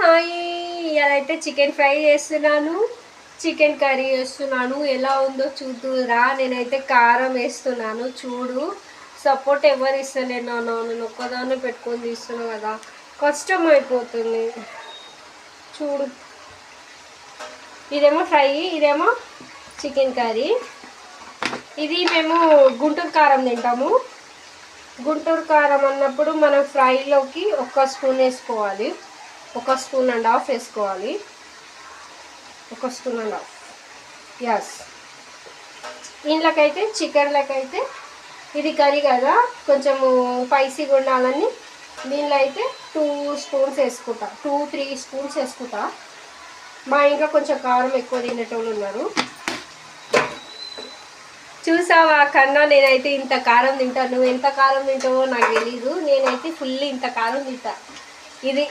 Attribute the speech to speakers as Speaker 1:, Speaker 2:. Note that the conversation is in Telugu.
Speaker 1: హాయ్, ఇదైతే చికెన్ ఫ్రై చేస్తున్నాను, చికెన్ కర్రీ చేస్తున్నాను. ఎలా ఉందో చూద్దురా. నేనైతే కారం వేస్తున్నాను, చూడు. సపోర్ట్ ఎవరు ఇస్తలేను, నేను ఒక్కదాన్ని పెట్టుకొని తీస్తున్నా కదా, కష్టం అయిపోతుంది. చూడు, ఇదేమో ఫ్రై, ఇదేమో చికెన్ కర్రీ. ఇది మేము గుంటూరు కారం తింటాము. గుంటూరు కారం అన్నప్పుడు మనం ఫ్రైలోకి 1 స్పూన్ వేసుకోవాలి, 1.5 స్పూన్ వేసుకోవాలి, 1.5 స్పూన్. ఎస్, ఇంట్లోకైతే చికెన్లకైతే ఇది కర్రీ కదా, కొంచెము స్పైసీగా ఉండాలని దీనిలో అయితే 2 స్పూన్స్ వేసుకుంటా, 2-3 స్పూన్స్ వేసుకుంటా. మా ఇంట్లో కొంచెం కారం ఎక్కువ తినేటోళ్ళు ఉన్నారు. చూసావా కన్నా, నేనైతే ఇంత కారం తింటాను. నువ్వు ఎంత కారం తింటావో నాకు తెలీదు, నేనైతే ఫుల్ ఇంత కారం తింటా. ఇది